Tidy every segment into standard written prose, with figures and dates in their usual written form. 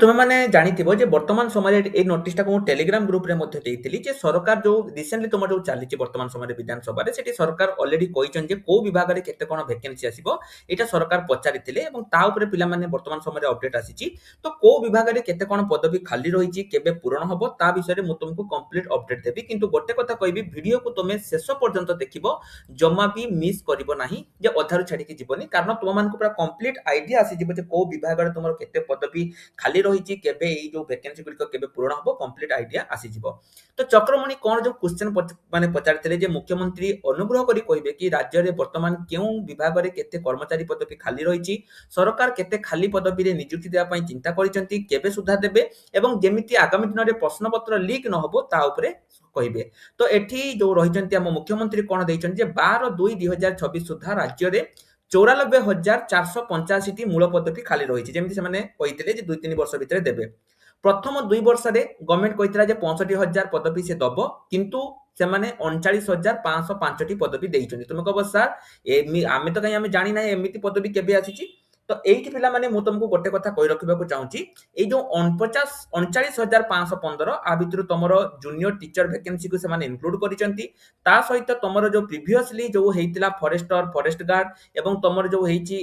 ତୁମେ ମାନେ ଜାଣିଥିବ ଯେ ବର୍ତ୍ତମାନ ସମୟରେ ଏଇ ନୋଟିସଟାକୁ ମୁଁ ଟେଲିଗ୍ରାମ ଗ୍ରୁପରେ ମଧ୍ୟ ଦେଇଥିଲି ଯେ ସରକାର ଯୋଉ ରିସେଣ୍ଟଲି ତୁମର ଯୋଉ ଚାଲିଛି ବର୍ତ୍ତମାନ ସମୟରେ ବିଧାନସଭାରେ ସେଠି ସରକାର ଅଲରେଡି କହିଛନ୍ତି ଯେ କୋଉ ବିଭାଗରେ କେତେ କଣ ଭେକେନ୍ସି ଆସିବ ଏଇଟା ସରକାର ପଚାରିଥିଲେ ଏବଂ ତା ଉପରେ ପିଲାମାନେ ବର୍ତ୍ତମାନ ସମୟରେ ଅପଡେଟ ଆସିଛି ତ କୋଉ ବିଭାଗରେ କେତେ କଣ ପଦବୀ ଖାଲି ରହିଛି କେବେ ପୂରଣ ହବ ତା ବିଷୟରେ ମୁଁ ତୁମକୁ କମ୍ପ୍ଲିଟ ଅପଡେଟ ଦେବି କିନ୍ତୁ ଗୋଟେ କଥା କହିବି ଭିଡିଓକୁ ତୁମେ ଶେଷ ପର୍ଯ୍ୟନ୍ତ ଦେଖିବ ଜମା ବି ମିସ୍ କରିବ ନାହିଁ ଯେ ଅଧାରୁ ଛାଡିକି ଯିବନି କାରଣ ତୁମମାନଙ୍କୁ ପୁରା କମ୍ପ୍ଲିଟ ଆଇଡିଆ ଆସିଯିବ ଯେ କୋଉ ବିଭାଗରେ ତୁମର କେତେ ପଦବୀ ଖାଲି ରହିଛି କେବେ ଏଇ ଯୋଉ ଭେକେନ୍ସି ଗୁଡ଼ିକ କେବେ ପୂରଣ ହବ କମ୍ପ୍ଲିଟ ଆଇଡିଆ ଆସିଯିବ ତ ଚକ୍ରମଣି କଣ ଯୋଉ କ୍ୱେଶ୍ଚନ ମାନେ ପଚାରିଥିଲେ ଯେ ମୁଖ୍ୟମନ୍ତ୍ରୀ ଅନୁଗ୍ରହ କରି କହିବେ କି ରାଜ୍ୟରେ ବର୍ତ୍ତମାନ କେଉଁ ବିଭାଗରେ କେତେ କର୍ମଚାରୀ ପଦବୀ ଖାଲି ରହିଛି ସରକାର କେତେ ଖାଲି ପଦବୀରେ ନିଯୁକ୍ତି ଦେବା ପାଇଁ ଚିନ୍ତା କରିଛନ୍ତି କେବେ ସୁଦ୍ଧା ଦେବେ ଏବଂ ଯେମିତି ଆଗାମୀ ଦିନରେ ପ୍ରଶ୍ନପତ୍ର ଲିକ୍ ନ ହବ ତା ଉପରେ କହିବେ ତ ଏଠି ଯୋଉ ରହିଛନ୍ତି ଆମ ମୁଖ୍ୟମନ୍ତ୍ରୀ କଣ ଦେଇଛନ୍ତି ଯେ 12/2/2026 ସୁଦ୍ଧା ରାଜ୍ୟରେ 94,485ଟି ମୂଳ ପଦବୀ ଖାଲି ରହିଛି ଯେମିତି ସେମାନେ କହିଥିଲେ ଯେ 2-3 ବର୍ଷ ଭିତରେ ଦେବେ ପ୍ରଥମ 2 ବର୍ଷରେ ଗଭର୍ଣ୍ଣମେଣ୍ଟ କହିଥିଲା ଯେ 65,000 ପଦବୀ ସେ ଦବ କିନ୍ତୁ ସେମାନେ 39,505ଟି ପଦବୀ ଦେଇଛନ୍ତି ତୁମେ କହିବ ସାର୍ ଆମେ ତ କାହିଁ ଆମେ ଜାଣି ନାହିଁ ଏମିତି ପଦବୀ କେବେ ଆସିଛି ତ ଏଇଠି ପିଲାମାନେ ମୁଁ ତୁମକୁ ଗୋଟେ କଥା କହି ରଖିବାକୁ ଚାହୁଁଛି ଏଇ ଯୋଉ 39,515 ଆ ଭିତରୁ ତମର ଜୁନିୟର ଟିଚର ଭେକେନ୍ସିକୁ ସେମାନେ ଇନକ୍ଲୁଡ କରିଛନ୍ତି ତା ସହିତ ତମର ଯୋଉ ପ୍ରିଭିୟସଲି ଯୋଉ ହେଇଥିଲା ଫରେଷ୍ଟର ଫରେଷ୍ଟ ଗାର୍ଡ ଏବଂ ତମର ଯୋଉ ହେଇଛି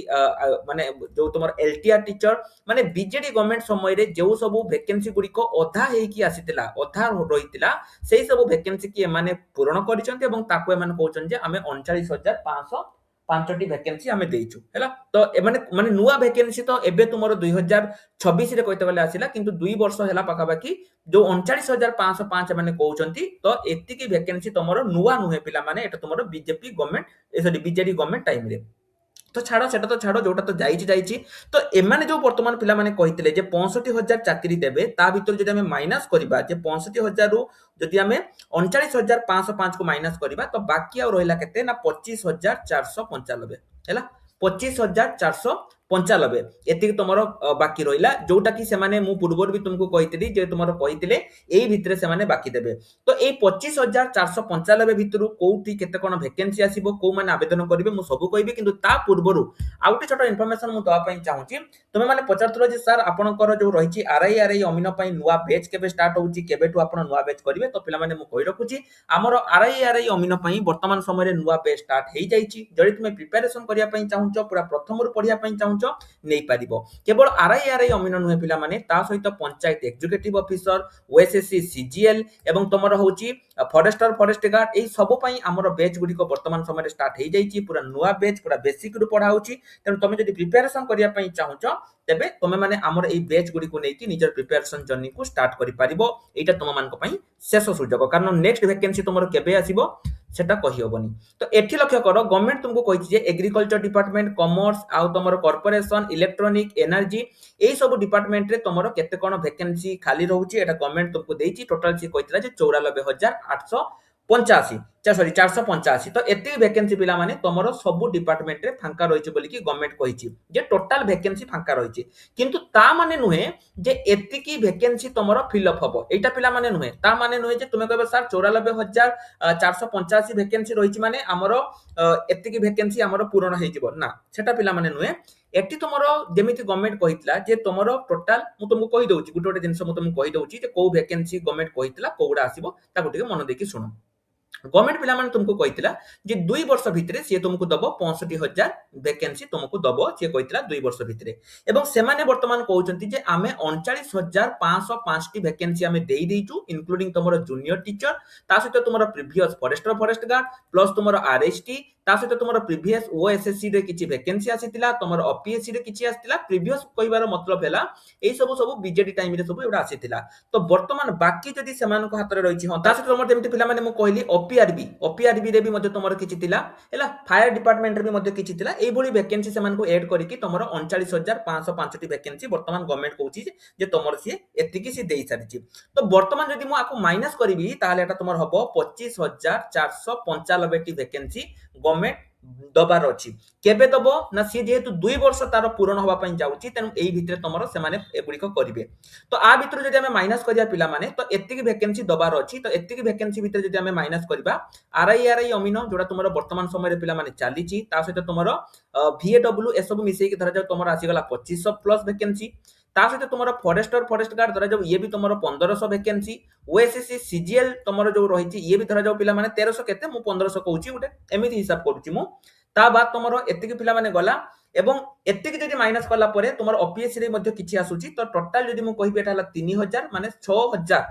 ମାନେ ଯୋଉ ତମର ଏଲଟିଆର ଟିଚର ମାନେ ବିଜେଡି ଗଭର୍ଣ୍ଣମେଣ୍ଟ ସମୟରେ ଯୋଉ ସବୁ ଭେକେନ୍ସି ଗୁଡ଼ିକ ଅଧା ହେଇକି ଆସିଥିଲା ଅଧା ରହିଥିଲା ସେଇ ସବୁ ଭେକେନ୍ସି କି ଏମାନେ ପୂରଣ କରିଛନ୍ତି ଏବଂ ତାକୁ ଏମାନେ କହୁଛନ୍ତି ଯେ ଆମେ 39,505ଟି ଭେକେନ୍ସି ଆମେ ଦେଇଛୁ ହେଲା ତ ଏମାନେ ମାନେ ନୂଆ ଭେକେନ୍ସି ତ ଏବେ ତୁମର 2026ରେ କହିତେ ଗଲେ ଆସିଲା କିନ୍ତୁ 2 ବର୍ଷ ହେଲା ପାଖାପାଖି ଯୋଉ 39,505 ଏମାନେ କହୁଛନ୍ତି ତ ଏତିକି ଭେକେନ୍ସି ତମର ନୂଆ ନୁହେଁ ପିଲାମାନେ ଏଟା ତମର ବିଜେପି ଗଭର୍ଣ୍ଣମେଣ୍ଟ ସରି ବିଜେଡି ଗଭର୍ଣ୍ଣମେଣ୍ଟ ଟାଇମରେ ତ ଛାଡ଼ ସେଟା ତ ଛାଡ଼ ଯୋଉଟା ତ ଯାଇଛି ତ ଏମାନେ ଯୋଉ ବର୍ତ୍ତମାନ ପିଲାମାନେ କହିଥିଲେ ଯେ 65,000 ଚାକିରି ଦେବେ ତା ଭିତରୁ ଯଦି ଆମେ ମାଇନାସ କରିବା ଯେ 65,000 ରୁ ଯଦି ଆମେ 39,505 କୁ ମାଇନାସ କରିବା ତ ବାକି ଆଉ ରହିଲା କେତେ ନା 25,495 ହେଲା 25,495 ଏତିକି ତମର ବାକି ରହିଲା ଯୋଉଟା କି ସେମାନେ ମୁଁ ପୂର୍ବରୁ ବି ତୁମକୁ କହିଥିଲି ଯେ ତୁମର କହିଥିଲେ ଏଇ ଭିତରେ ସେମାନେ ବାକି ଦେବେ ତ ଏଇ 25,495 ଭିତରୁ କୋଉଠି କେତେ କଣ ଭେକେନ୍ସି ଆସିବ କୋଉମାନେ ଆବେଦନ କରିବେ ମୁଁ ସବୁ କହିବି କିନ୍ତୁ ତା ପୂର୍ବରୁ ଆଉ ଗୋଟେ ଛୋଟ ଇନଫର୍ମେସନ ମୁଁ ଦେବା ପାଇଁ ଚାହୁଁଛି ତୁମେ ମାନେ ପଚାରୁଥିଲ ଯେ ସାର୍ ଆପଣଙ୍କର ଯୋଉ ରହିଛି ଆରଆଇ ଅମିନ ପାଇଁ ନୂଆ ବେଚ୍ କେବେ ଷ୍ଟାର୍ଟ ହଉଛି କେବେଠୁ ଆପଣ ନୂଆ ବେଚ୍ କରିବେ ତ ପିଲାମାନେ ମୁଁ କହି ରଖୁଛି ଆମର ଆରଆଇ ଅମିନ ପାଇଁ ବର୍ତ୍ତମାନ ସମୟରେ ନୂଆ ବେଚ୍ ଷ୍ଟାର୍ଟ ହେଇଯାଇଛି ଯଦି ତୁମେ ପ୍ରିପାରେସନ କରିବା ପାଇଁ ଚାହୁଁଛ ପୁରା ପ୍ରଥମରୁ ପଢିବା ପାଇଁ ଚାହୁଁଛ ନେଇପାରିବ କେବଳ ଆରଆଇ ଅମିନ ନୁହେଁ ପିଲାମାନେ ତା ସହିତ panchayat executive officer OSSC CGL ଏବଂ ତମର ହଉଛି ଫରେଷ୍ଟର ଫରେଷ୍ଟ ଗାର୍ଡ এই ସବୁ ପାଇଁ ଆମର ବେଚ୍ ଗୁଡ଼ିକ ବର୍ତ୍ତମାନ ସମୟରେ ଷ୍ଟାର୍ଟ ହେଇଯାଇଛି ପୁରା ନୂଆ ବେଚ୍ ପୁରା ବେସିକରୁ ପଢା ହଉଛି ତେଣୁ ତମେ ଯଦି ପ୍ରିପାରେସନ କରିବା ପାଇଁ ଚାହୁଁଛ ତେବେ ତମେ ମାନେ ଆମର এই ବେଚ୍ ଗୁଡ଼ିକୁ ନେଇକି ନିଜର ପ୍ରିପାରେସନ ଜର୍ଣ୍ଣିକୁ ଷ୍ଟାର୍ଟ କରିପାରିବ ଏଇଟା ତମମାନଙ୍କ ପାଇଁ ଶେଷ ସୁଯୋଗ କାରଣ ନେକ୍ସଟ ଭେକେନ୍ସି ତମର କେବେ ଆସିବ সেটা কহিহবনি তো এটি লক্ষ্য কর গভর্নমেন্ট তোমাকে কইছি যে এগ্রিকলচর ডিপার্টমেন্ট কমর্স আউ তোমার কর্পোরেশন ইলেকট্রনিক এনার্জি এই সব ডিপার্টমেন্টরে তোমার কেতে কোন ভ্যাকেন্সি খালি রহুছি এটা গভর্নমেন্ট তোমাকে দেইছি টোটাল সে কইতলা যে 94,885 সরি 485 তো এতিকি ভ্যাকেন্সি পিলা মানে তোমার সবু ডিপার্টমেন্টরে ফাঙ্কা রয়েছে বলি কি গভর্নমেন্ট কইছি যে টোটাল ভ্যাকেন্সি ফাঙ্কা রয়েছে কিন্তু তা মানে নুহে যে এতিকি ভ্যাকেন্সি তোমার ফিল অপ হব এইটা পিলা মানে নুহে তা মানে নুহে যে তুমি কইবে স্যার 94,485 ভ্যাকেন্সি রয়েছে মানে আমার এতিকি ভ্যাকেন্সি আমার পূরণ হয়ে যাব না সেটা পিলা মানে নুহে এটি তোমার যেমিতি গভর্নমেন্ট কইতলা যে তোমার টোটাল মু তোমাকে কই দউছি গুটে গুটে জিনিস মু তোমাকে কই দউছি যে কোউ ভ্যাকেন্সি গভর্নমেন্ট কইতলা কোউডা আসিবো তাকু টিকে মন দেখি শুনো गवर्नमेंट पिला माने तुमको कहितला जे 2 वर्ष भितरे से तुमको दबो 65,000 वैकेंसी तुमको दबो से कहितला 2 वर्ष भितरे एवं से माने वर्तमान कहउचंती जे आमे 39,505 टी वैकेंसी आमे देई देइचु इंक्लूडिंग तमरो जूनियर टीचर ता सहित तमरो previous forester forest guard plus तमरो आरएसटी ता सहित तमरो प्रीवियस ओएसएससी रे किछि वैकेंसी आसीतिला तमरो ओपीएससी रे किछि आसीतिला प्रीवियस कहिबार मतलब हैला एई सब सब बीजेडी टाइम रे सब एडा आसीतिला तो वर्तमान बाकी जदी सेमानको हाथ रे रहिछि ता सहित तमरो जेमति पिला माने मु कहली ओपीआरबी रे भी मध्ये तमरो किछि तिला हैला फायर डिपार्टमेंट रे भी मध्ये किछि तिला एई भली वैकेंसी सेमानको ऐड करिकि तमरो 39,505 टी वैकेंसी वर्तमान गवर्नमेंट कहउछि जे तमरो सी एतिकि सी देई सारिछि तो वर्तमान जदी मु आको माइनस करबी ताले एटा तमरो हबो 25,495 टी वैकेंसी गवर्नमेंट दबार अछि केबे दबो ना सी जेहेतु 2 वर्ष तार पूर्ण होबा पई जाउछि तेनु एई भितरे तमरो से माने एगुडी को करिवे तो आ भितरे जदी हमें माइनस करिया पिला माने तो एतिकी वैकेंसी दबार अछि तो एतिकी वैकेंसी भितरे जदी हमें माइनस करबा आरआई अमिनो जोडा तमरो वर्तमान समय रे पिला माने चालीछि ता सहित तमरो वीएडब्ल्यू ए सब मिसेई के धरा जाउ तमरो आसी गला 2500 प्लस वैकेंसी ତା ସହିତ ତୁମର ଫରେଷ୍ଟର ଫରେଷ୍ଟ ଗାର୍ଡ ଧରାଯାଉ ଇଏ ବି ତୁମର 1500 ଭେକେନ୍ସି, ଓଏସିସି ସିଜିଏଲ ତୁମର ଯୋଉ ରହିଛି ଇଏ ବି ଧରାଯାଉ ପିଲାମାନେ 1300 କେତେ ମୁଁ 1500 କହୁଛି ଗୋଟେ ଏମିତି ହିସାବ କରୁଛି ମୁଁ। ତା ବାଦ ତୁମର ଏତିକି ପିଲାମାନେ ଗଲା ଏବଂ ଏତିକି ଯଦି ମାଇନସ୍ କଲା ପରେ ତୁମର ଓପିଏସସି ରେ ମଧ୍ୟ କିଛି ଆସୁଛି ତ ଟୋଟାଲ ଯଦି ମୁଁ କହିବି ଏଟା ହେଲା 3000 ମାନେ 6000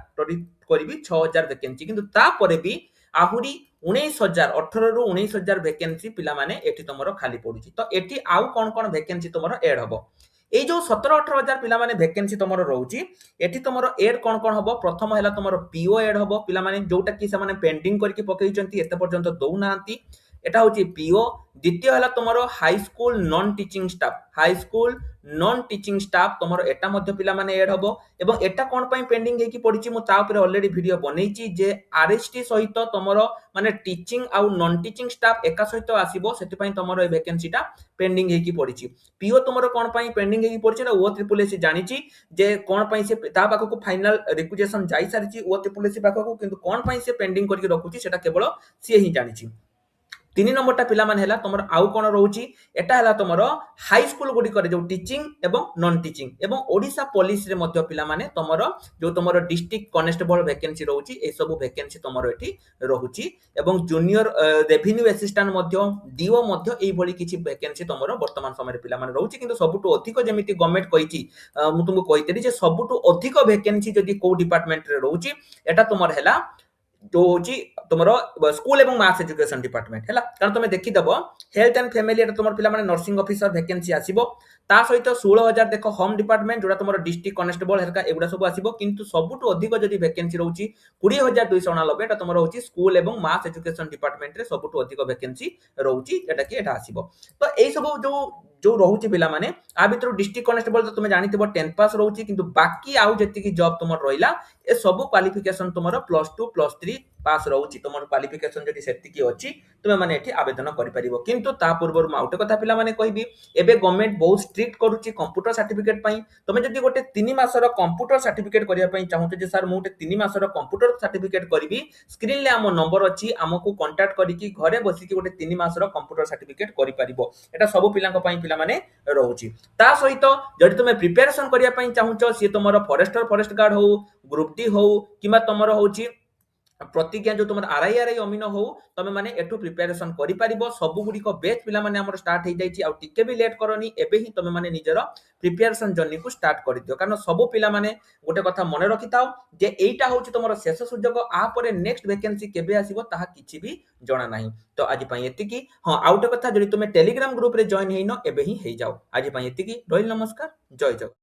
କରିବି 6000 ଭେକେନ୍ସି, କିନ୍ତୁ ତାପରେ ବି ଆହୁରି 19000 18 ରୁ 19000 ଭେକେନ୍ସି ପିଲାମାନେ ଏଠି ତମର ଖାଲି ପଡୁଛି। ତ ଏଠି ଆଉ କଣ କଣ ଭେକେନ୍ସି ତମର ଏଡ ହବ এই যে 17-18 হাজার পিলামানে ভ্যাকেন্সি তোমার রହୁଛି এটি তোমার এড কোন কোন হবো প্রথম হেলা তোমার পিও এড হবো পিলামানে যোউটা কি সেমানে পেন্ডিং করিকি পকাইচନ୍ତି এতে পর্যন্ত দউ নাহান্তি এটা হচ্ছে পিও। দ্বিতীয় হেলা তোমার high school non teaching staff high school non teaching staff তোমার এটা মধ্য পিলামানে এড হবো এবং এটা কোন পাই পেন্ডিং হেকি পড়িছি মু তা উপরে অলরেডি ভিডিও বনেইছি যে আরএসটি সহিত তোমার মানে টিচিং আউ নন টিচিং স্টাফ একা সহিত আসিবো সেটিপাই তোমার এই ভ্যাকেন্সিটা পেন্ডিং হেকি পড়িছি। পিও তোমার কোন পাই পেন্ডিং হেকি পড়িছি না ও ট্রিপল এসি জানিছি যে কোন পাই সে তা পাখকু ফাইনাল রিকুইজিশন যাই সারিছি ও ট্রিপল এসি পাখকু কিন্তু কোন পাই সে পেন্ডিং করিকি রখুছি সেটা কেবল সে হি জানিছি। 3 নম্বরটা পিলাମାନେ ହେଲା ତମର ଆଉ କଣ ରହୁଛି ଏଟା ହେଲା ତମର ହାଇ ସ୍କୁଲ ଗୁଡିକରେ ଯୋଉ ଟିଚିଂ ଏବଂ ନନ୍ ଟିଚିଂ ଏବଂ ଓଡିଶା ପୋଲିସ ରେ ମଧ୍ୟ ପିଲାମାନେ ତମର ଯୋଉ ତମର ଡିଷ୍ଟ୍ରିକ୍ଟ କନେଷ୍ଟବଳ ଭ୍ୟାକେନ୍ସି ରହୁଛି ଏ ସବୁ ଭ୍ୟାକେନ୍ସି ତମର ଏଠି ରହୁଛି ଏବଂ ଜୁନିୟର ରେଭିନ୍ୟୁ ଆସିଷ୍ଟାଣ୍ଟ ମଧ୍ୟ ডিও ମଧ୍ୟ ଏଇ ଭଳି କିଛି ଭ୍ୟାକେନ୍ସି ତମର ବର୍ତ୍ତମାନ ସମୟରେ ପିଲାମାନେ ରହୁଛି। କିନ୍ତୁ ସବୁଠୁ ଅଧିକ ଯେମିତି ଗଭର୍ଣ୍ଣମେଣ୍ଟ କହିଛି ମୁଁ ତୁମକୁ କହିଥିଲି ଯେ ସବୁଠୁ ଅଧିକ ଭ୍ୟାକେନ୍ସି ଯଦି କୋଉ ଡିପାର୍ଟମେଣ୍ଟରେ ରହୁଛି ଏଟା ତମର ହେଲା जो होची तुमरो स्कूल एवं मास एजुकेशन डिपार्टमेंट हैला कारण तुम देखिदबो हेल्थ एंड फैमिली एटा तुमर पिला माने नर्सिंग ऑफिसर वैकेंसी आसीबो ता सहित 16000 देखो होम डिपार्टमेंट जोडा तुमर डिस्ट्रिक्ट कांस्टेबल हेरका एगुडा सब आसीबो किंतु सबुटु अधिक जदी वैकेंसी रहउची 20289 एटा तुमर होची स्कूल एवं मास एजुकेशन डिपार्टमेंट रे सबुटु अधिक वैकेंसी रहउची एटा कि एटा आसीबो। तो एई सब जो जो रहउची पिला माने आ भितर डिस्ट्रिक्ट कांस्टेबल तो तुम जानिथिबो 10 पास रहउची किंतु बाकी आउ जति की जॉब तुमर रहिला ए सब क्वालिफिकेशन तुमर +2 +3 पास रहउची तुमर क्वालिफिकेशन जदी सेति की अछि तुमे माने एठी आवेदन करि परिबो। किंतु ता पूर्व माउटे कथा पिला माने कहबी एबे गवर्नमेंट बहुत स्ट्रिक्ट करूची कंप्यूटर सर्टिफिकेट पई तुमे जदी गोटे 3 मासर कंप्यूटर सर्टिफिकेट करिया पई चाहूते जे सर मु गोटे 3 मासर कंप्यूटर सर्टिफिकेट करबी स्क्रीन ले हमो नंबर अछि हमकु कांटेक्ट करिकि घरे बसी कि गोटे 3 मासर कंप्यूटर सर्टिफिकेट करि परिबो एटा सब पिलांक पई पिला माने रहउची। ता सहित जदी तुमे प्रिपरेशन करिया पई चाहूचो सी तुमरो फॉरेस्टर फॉरेस्ट गार्ड हो ग्रुप डी हो किमा तुमरो होची प्रतिज्ञा जो तुम आरआई अमीन हो तुम माने एठू प्रिपरेशन करि परिबो सब गुडी को बैच पिला माने हमर स्टार्ट हे जाईची आ टिके भी लेट करनी एबे ही तुम माने निजर प्रिपरेशन जर्नी को स्टार्ट करि दियो कारण सब पिला माने गोटे कथा मने रखिताओ जे एईटा होची तुमर शेष सुजोग आ परे नेक्स्ट वैकेंसी केबे आसीबो ताहा किछि भी जणा नाही। तो आज पई एतिकी हां आउटे कथा जदि तुमे टेलीग्राम ग्रुप रे जॉइन हेइनो एबे ही हेइ जाओ। आज पई एतिकी रोइल नमस्कार जय जगन्नाथ।